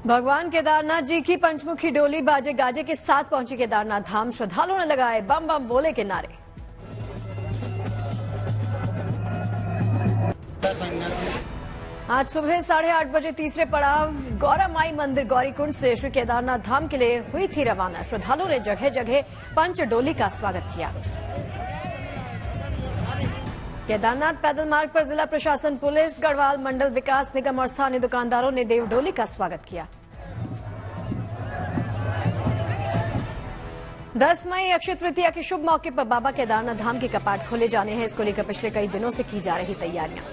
भगवान केदारनाथ जी की पंचमुखी डोली बाजे गाजे के साथ पहुंची केदारनाथ धाम। श्रद्धालुओं ने लगाए बम बम बोले के नारे। आज सुबह 8:30 बजे तीसरे पड़ाव गौरा माई मंदिर गौरीकुंड से श्री केदारनाथ धाम के लिए हुई थी रवाना। श्रद्धालुओं ने जगह जगह पंच डोली का स्वागत किया। केदारनाथ पैदल मार्ग पर जिला प्रशासन, पुलिस, गढ़वाल मंडल विकास निगम और स्थानीय दुकानदारों ने देव डोली का स्वागत किया। 10 मई अक्षय तृतीया के शुभ मौके पर बाबा केदारनाथ धाम के कपाट खोले जाने हैं। इसको लेकर पिछले कई दिनों से की जा रही तैयारियां।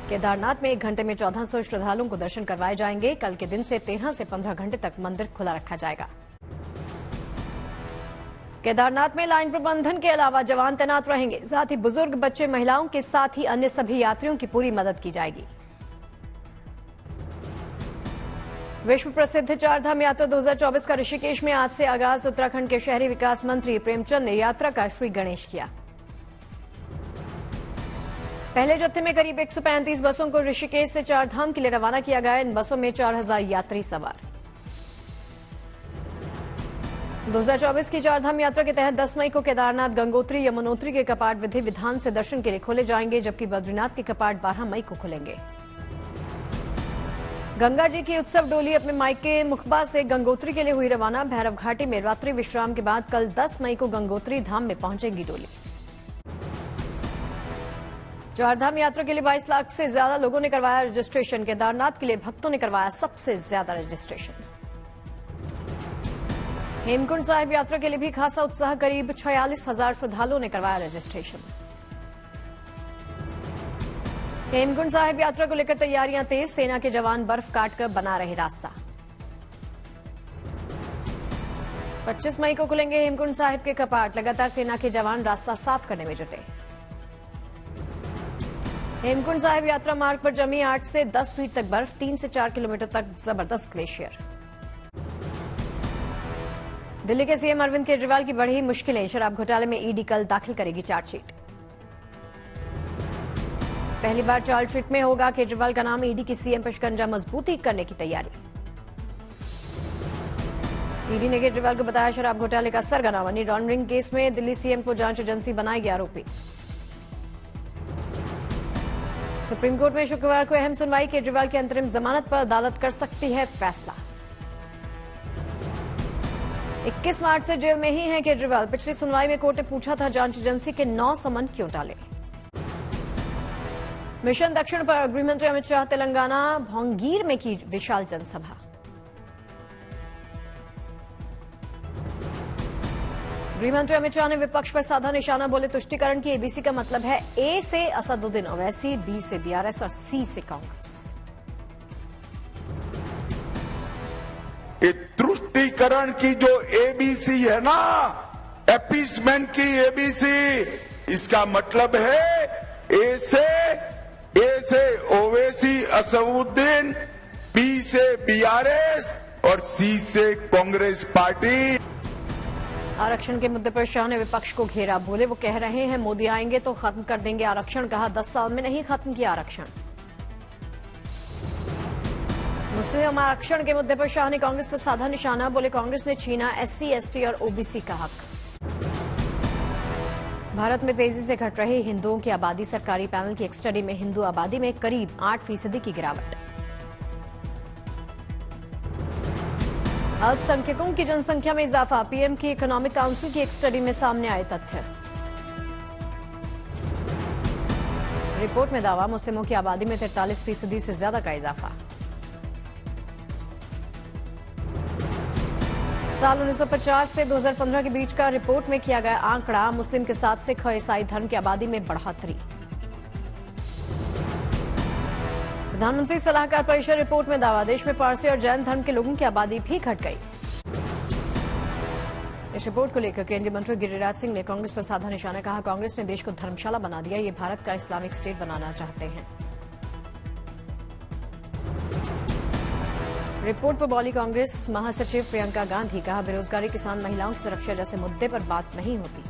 केदारनाथ में 1 घंटे में 1400 श्रद्धालुओं को दर्शन करवाए जाएंगे। कल के दिन से 13 से 15 घंटे तक मंदिर खुला रखा जाएगा। केदारनाथ में लाइन प्रबंधन के अलावा जवान तैनात रहेंगे। साथ ही बुजुर्ग, बच्चे, महिलाओं के साथ ही अन्य सभी यात्रियों की पूरी मदद की जाएगी। विश्व प्रसिद्ध चारधाम यात्रा 2024 का ऋषिकेश में आज से आगाज। उत्तराखंड के शहरी विकास मंत्री प्रेमचंद ने यात्रा का श्री गणेश किया। पहले जत्थे में करीब 135 बसों को ऋषिकेश से चारधाम के लिए रवाना किया गया। इन बसों में 4000 यात्री सवार। 2024 की चारधाम यात्रा के तहत 10 मई को केदारनाथ, गंगोत्री, यमुनोत्री के कपाट विधि विधान से दर्शन के लिए खोले जाएंगे, जबकि बद्रीनाथ के कपाट 12 मई को खुलेंगे। गंगा जी की उत्सव डोली अपने मायके मुखबा से गंगोत्री के लिए हुई रवाना। भैरव घाटी में रात्रि विश्राम के बाद कल 10 मई को गंगोत्री धाम में पहुंचेगी डोली। चारधाम यात्रा के लिए 22 लाख से ज्यादा लोगों ने करवाया रजिस्ट्रेशन। केदारनाथ के लिए भक्तों ने करवाया सबसे ज्यादा रजिस्ट्रेशन। हेमकुंड साहिब यात्रा के लिए भी खासा उत्साह। करीब 46,000 श्रद्धालुओं ने करवाया रजिस्ट्रेशन। हेमकुंड साहिब यात्रा को लेकर तैयारियां तेज। सेना के जवान बर्फ काटकर बना रहे रास्ता। 25 मई को खुलेंगे हेमकुंड साहिब के कपाट। लगातार सेना के जवान रास्ता साफ करने में जुटे। हेमकुंड साहिब यात्रा मार्ग पर जमी 8 से 10 फीट तक बर्फ। 3 से 4 किलोमीटर तक जबरदस्त ग्लेशियर। दिल्ली के सीएम अरविंद केजरीवाल की बढ़ी मुश्किलें। शराब घोटाले में ईडी कल दाखिल करेगी चार्जशीट। पहली बार चार्जशीट में होगा केजरीवाल का नाम। ईडी की सीएम पर शिकंजा मजबूती करने की तैयारी। ईडी ने केजरीवाल को बताया शराब घोटाले का सरगना। मनी लॉन्ड्रिंग केस में दिल्ली सीएम को जांच एजेंसी बनाएगी आरोपी। सुप्रीम कोर्ट में शुक्रवार को अहम सुनवाई। केजरीवाल की अंतरिम जमानत पर अदालत कर सकती है फैसला। 21 मार्च से जेल में ही हैं केजरीवाल। पिछली सुनवाई में कोर्ट ने पूछा था जांच एजेंसी के 9 समन क्यों टाले। मिशन दक्षिण पर गृहमंत्री अमित शाह तेलंगाना भोंगीर में की विशाल जनसभा। गृहमंत्री अमित शाह ने विपक्ष पर साधा निशाना। बोले तुष्टीकरण की एबीसी का मतलब है ए से असदुद्दीन ओवैसी, बी से बीआरएस और सी से कांग्रेस। ये तुष्टीकरण की जो एबीसी है ना, अपीसमेंट की एबीसी, इसका मतलब है ए से ओवैसी असदुद्दीन, बी से बीआरएस और सी से कांग्रेस पार्टी। आरक्षण के मुद्दे पर शाह ने विपक्ष को घेरा। बोले वो कह रहे हैं मोदी आएंगे तो खत्म कर देंगे आरक्षण। कहा 10 साल में नहीं खत्म किया आरक्षण। मुस्लिम आरक्षण के मुद्दे पर शाह ने कांग्रेस पर साधा निशाना। बोले कांग्रेस ने छीना एससी, एसटी और ओबीसी का हक। भारत में तेजी से घट रही हिंदुओं की आबादी। सरकारी पैनल की एक स्टडी में हिंदू आबादी में करीब 8% की गिरावट। अल्पसंख्यकों की जनसंख्या में इजाफा। पीएम की इकोनॉमिक काउंसिल की एक स्टडी में सामने आए तथ्य। रिपोर्ट में दावा मुस्लिमों की आबादी में 43% से ज्यादा का इजाफा। साल 1950 से 2015 के बीच का रिपोर्ट में किया गया आंकड़ा। मुस्लिम के साथ सिख और ईसाई धर्म की आबादी में बढ़ोतरी। प्रधानमंत्री सलाहकार परिषद रिपोर्ट में दावा। देश में पारसी और जैन धर्म के लोगों की आबादी भी घट गई। इस रिपोर्ट को लेकर केंद्रीय मंत्री गिरिराज सिंह ने कांग्रेस पर साधा निशाना। कहा कांग्रेस ने देश को धर्मशाला बना दिया। ये भारत का इस्लामिक स्टेट बनाना चाहते हैं। रिपोर्ट पर बोली कांग्रेस महासचिव प्रियंका गांधी। कहा बेरोजगारी, किसान, महिलाओं की सुरक्षा जैसे मुद्दे पर बात नहीं होती।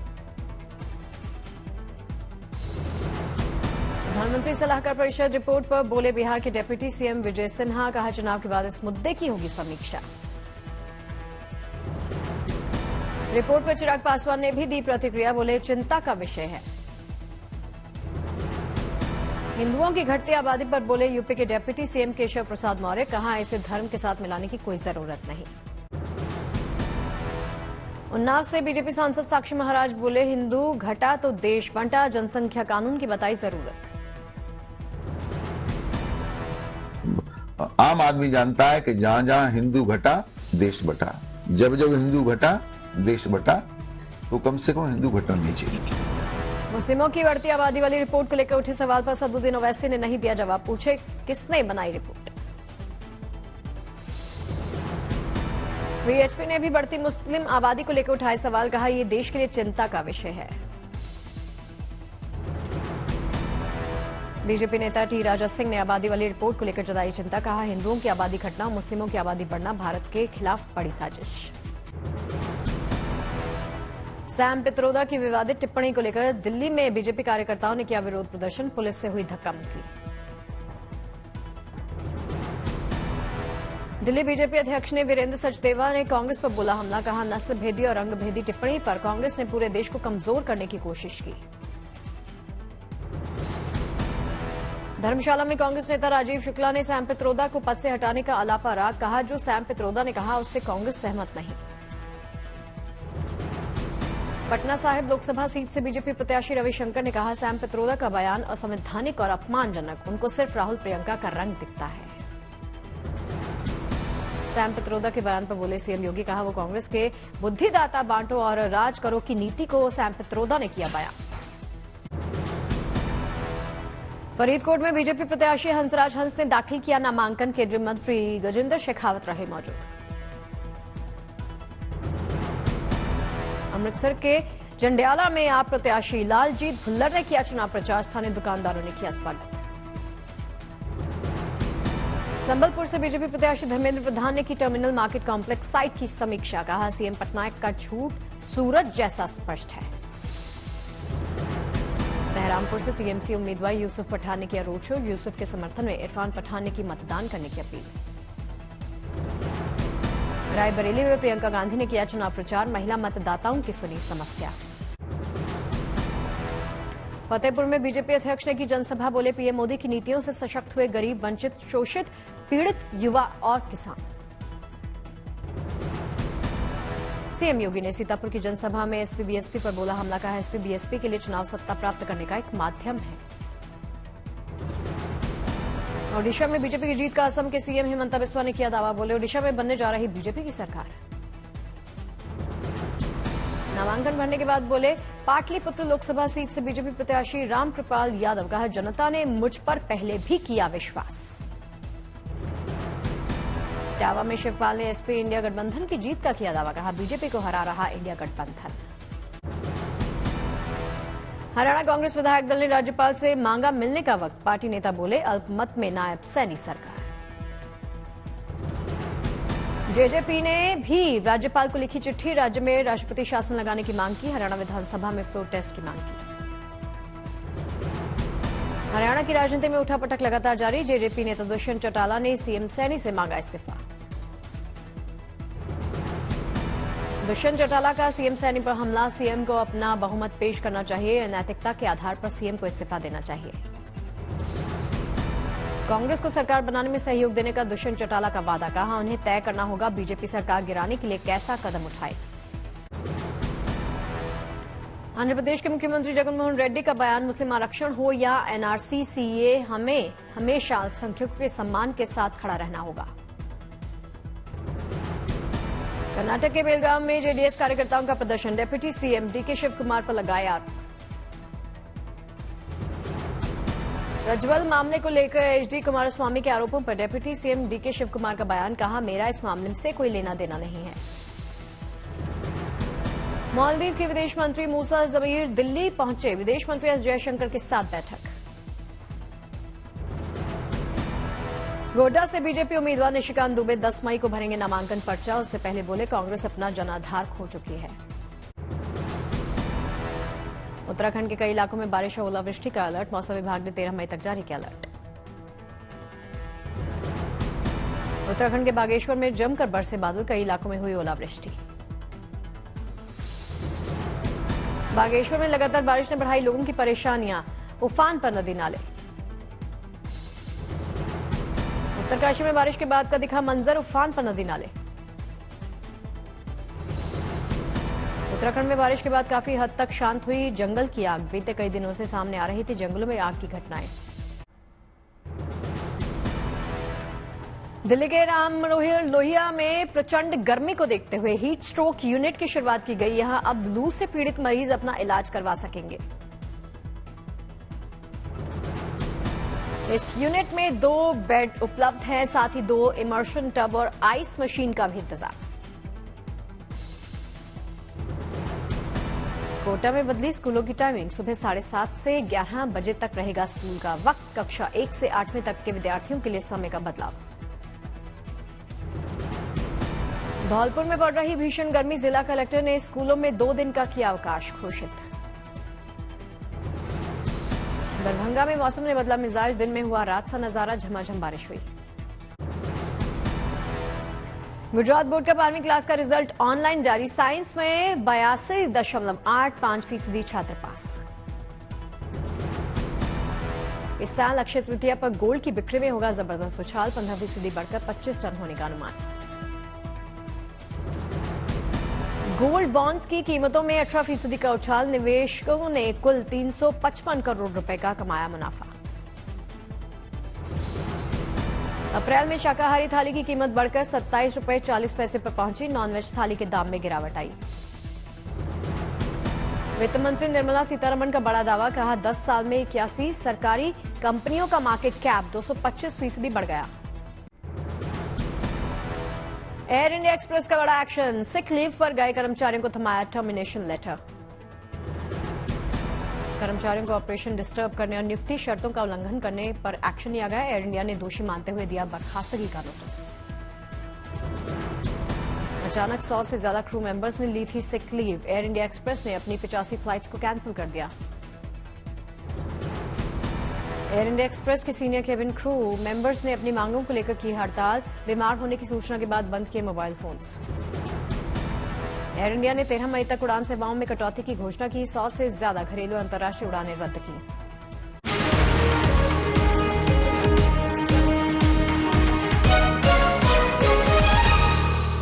प्रधानमंत्री सलाहकार परिषद रिपोर्ट पर बोले बिहार के डिप्टी सीएम विजय सिन्हा। कहा चुनाव के बाद इस मुद्दे की होगी समीक्षा। रिपोर्ट पर चिराग पासवान ने भी दी प्रतिक्रिया। बोले चिंता का विषय है। हिंदुओं की घटती आबादी पर बोले यूपी के डिप्टी सीएम केशव प्रसाद मौर्य। कहा इसे धर्म के साथ मिलाने की कोई जरूरत नहीं। उन्नाव से बीजेपी सांसद साक्षी महाराज बोले हिंदू घटा तो देश बंटा। जनसंख्या कानून की बताई जरूरत। आम आदमी जानता है कि जहां जहां हिंदू घटा देश बटा। जब जब हिंदू घटा देश बटा तो कम से कम हिंदू घटना नहीं चाहिए। मुस्लिमों की बढ़ती आबादी वाली रिपोर्ट को लेकर उठे सवाल पर सदुद्दीन ओवैसी ने नहीं दिया जवाब। पूछे किसने बनाई रिपोर्ट। वीएचपी ने भी बढ़ती मुस्लिम आबादी को लेकर उठाए सवाल। कहा यह देश के लिए चिंता का विषय है। बीजेपी नेता टी राजा सिंह ने आबादी वाली रिपोर्ट को लेकर जताई चिंता। कहा हिंदुओं की आबादी घटना, मुस्लिमों की आबादी बढ़ना भारत के खिलाफ बड़ी साजिश। सैम पित्रोदा की विवादित टिप्पणी को लेकर दिल्ली में बीजेपी कार्यकर्ताओं ने किया विरोध प्रदर्शन। पुलिस से हुई धक्का मुक्की। दिल्ली बीजेपी अध्यक्ष ने वीरेंद्र सचदेवा ने कांग्रेस पर बोला हमला। कहा नस्ल भेदी और रंग भेदी टिप्पणी पर कांग्रेस ने पूरे देश को कमजोर करने की कोशिश की। धर्मशाला में कांग्रेस नेता राजीव शुक्ला ने सैम पित्रोदा को पद से हटाने का आलापा राग। कहा जो सैम पित्रोदा ने कहा उससे कांग्रेस सहमत नहीं। पटना साहिब लोकसभा सीट से बीजेपी प्रत्याशी रविशंकर ने कहा सैम पित्रोदा का बयान असंवैधानिक और अपमानजनक। उनको सिर्फ राहुल प्रियंका का रंग दिखता है। सैम पित्रोदा के बयान पर बोले सीएम योगी। कहा वो कांग्रेस के बुद्धिदाता बांटो और राज करो की नीति को सैम पित्रोदा ने किया बयान। फरीदकोट में बीजेपी प्रत्याशी हंसराज हंस ने दाखिल किया नामांकन। केंद्रीय मंत्री गजेंद्र शेखावत रहे मौजूद। अमृतसर के जंडियाला में आप प्रत्याशी लालजीत भुल्लर ने किया चुनाव प्रचार। स्थानीय दुकानदारों ने किया स्वागत। संबलपुर से बीजेपी प्रत्याशी धर्मेंद्र प्रधान ने की टर्मिनल मार्केट कॉम्प्लेक्स साइट की समीक्षा। कहा सीएम पटनायक का झूठ सूरज जैसा स्पष्ट है। बहरामपुर से टीएमसी उम्मीदवार यूसुफ पठान ने किया रोड शो। यूसुफ के समर्थन में इरफान पठान ने की मतदान करने की अपील। रायबरेली में प्रियंका गांधी ने किया चुनाव प्रचार। महिला मतदाताओं की सुनी समस्या। फतेहपुर में बीजेपी अध्यक्ष ने की जनसभा। बोले पीएम मोदी की नीतियों से सशक्त हुए गरीब, वंचित, शोषित, पीड़ित, युवा और किसान। सीएम योगी ने सीतापुर की जनसभा में एसपी बीएसपी पर बोला हमला। कहा एसपी बीएसपी के लिए चुनाव सत्ता प्राप्त करने का एक माध्यम है। ओडिशा में बीजेपी की जीत का असम के सीएम हिमंता बिस्वा ने किया दावा। बोले ओडिशा में बनने जा रही बीजेपी की सरकार। नामांकन भरने के बाद बोले पाटलिपुत्र लोकसभा सीट से बीजेपी प्रत्याशी रामकृपाल यादव। कहा जनता ने मुझ पर पहले भी किया विश्वास। इटावा में शिवपाल ने एसपी इंडिया गठबंधन की जीत का किया दावा। कहा बीजेपी को हरा रहा इंडिया गठबंधन। हरियाणा कांग्रेस विधायक दल ने राज्यपाल से मांगा मिलने का वक्त। पार्टी नेता बोले अल्पमत में नायब सैनी सरकार। जेजेपी ने भी राज्यपाल को लिखी चिट्ठी। राज्य में राष्ट्रपति शासन लगाने की मांग की। हरियाणा विधानसभा में फ्लोर टेस्ट की मांग की। हरियाणा की राजनीति में उठापटक लगातार जारी। जेजेपी नेता दुष्यंत चौटाला ने सीएम सैनी से मांगा इस्तीफा। दुष्यंत चौटाला का सीएम सैनी पर हमला। सीएम को अपना बहुमत पेश करना चाहिए। नैतिकता के आधार पर सीएम को इस्तीफा देना चाहिए। कांग्रेस को सरकार बनाने में सहयोग देने का दुष्यंत चौटाला का वादा। कहा उन्हें तय करना होगा बीजेपी सरकार गिराने के लिए कैसा कदम उठाए। आंध्र प्रदेश के मुख्यमंत्री जगनमोहन रेड्डी का बयान। मुस्लिम आरक्षण हो या एनआरसी सीए हमें हमेशा अल्पसंख्यकों के सम्मान के साथ खड़ा रहना होगा। कर्नाटक के बेलगाम में जेडीएस कार्यकर्ताओं का प्रदर्शन। डिप्टी सीएम डीके शिवकुमार पर लगाए आरोप। प्रज्वल मामले को लेकर एचडी कुमारस्वामी के आरोपों पर डिप्टी सीएम डीके शिवकुमार का बयान। कहा मेरा इस मामले से कोई लेना देना नहीं है। मालदीव के विदेश मंत्री मूसा जमीर दिल्ली पहुंचे। विदेश मंत्री एस जयशंकर के साथ बैठक। गोड्डा से बीजेपी उम्मीदवार निशिकांत दुबे 10 मई को भरेंगे नामांकन पर्चा। उससे पहले बोले कांग्रेस अपना जनाधार खो चुकी है। उत्तराखंड के कई इलाकों में बारिश और ओलावृष्टि का अलर्ट, मौसम विभाग ने 13 मई तक जारी किया अलर्ट। उत्तराखंड के बागेश्वर में जमकर बरसे बादल, कई इलाकों में हुई ओलावृष्टि। बागेश्वर में लगातार बारिश ने बढ़ाई लोगों की परेशानियां, उफान पर नदी नाले। उत्तरकाशी में बारिश के बाद का दिखा मंजर, उफान पर नदी नाले। उत्तराखंड में बारिश के बाद काफी हद तक शांत हुई जंगल की आग, बीते कई दिनों से सामने आ रही थी जंगलों में आग की घटनाएं। दिल्ली के राम मनोहर लोहिया में प्रचंड गर्मी को देखते हुए हीट स्ट्रोक यूनिट की शुरुआत की गई। यहां अब लू से पीड़ित मरीज अपना इलाज करवा सकेंगे। इस यूनिट में 2 बेड उपलब्ध हैं, साथ ही 2 इमर्शन टब और आइस मशीन का भी इंतजाम। कोटा में बदली स्कूलों की टाइमिंग, सुबह 7:30 से 11 बजे तक रहेगा स्कूल का वक्त। कक्षा 1 से 8वीं तक के विद्यार्थियों के लिए समय का बदलाव। धौलपुर में बढ़ रही भीषण गर्मी, जिला कलेक्टर ने स्कूलों में 2 दिन का किया अवकाश घोषित। दरभंगा में मौसम ने बदला मिजाज, दिन में हुआ रात सा नजारा, झमाझम बारिश हुई। गुजरात बोर्ड का 12वीं क्लास का रिजल्ट ऑनलाइन जारी, साइंस में 82.85% छात्र पास। इस साल अक्षय तृतीया पर गोल्ड की बिक्री में होगा जबरदस्त उछाल, 15% बढ़कर 25 टन होने का अनुमान। गोल्ड बॉन्ड्स की कीमतों में 18% का उछाल, निवेशकों ने कुल 355 करोड़ रुपए का कमाया मुनाफा। अप्रैल में शाकाहारी थाली की कीमत बढ़कर 27 रुपए 40 पैसे पर पहुंची, नॉनवेज थाली के दाम में गिरावट आई। वित्त मंत्री निर्मला सीतारमण का बड़ा दावा, कहा 10 साल में 81 सरकारी कंपनियों का मार्केट कैप 225% बढ़ गया। एयर इंडिया एक्सप्रेस का बड़ा एक्शन, सिक लीव पर गए कर्मचारियों को थमाया टर्मिनेशन लेटर। कर्मचारियों को ऑपरेशन डिस्टर्ब करने और नियुक्ति शर्तों का उल्लंघन करने पर एक्शन लिया गया। एयर इंडिया ने दोषी मानते हुए दिया बर्खास्तगी का नोटिस। अचानक 100 से ज्यादा क्रू मेंबर्स ने ली थी sick leave, air India express ने अपनी 85 फ्लाइट्स को कैंसिल कर दिया। एयर इंडिया एक्सप्रेस के सीनियर केबिन क्रू मेंबर्स ने अपनी मांगों को लेकर की हड़ताल, बीमार होने की सूचना के बाद बंद किए मोबाइल फोन्स। एयर इंडिया ने 13 मई तक उड़ान सेवाओं में कटौती की घोषणा की, 100 से ज्यादा घरेलू अंतर्राष्ट्रीय उड़ानें रद्द की।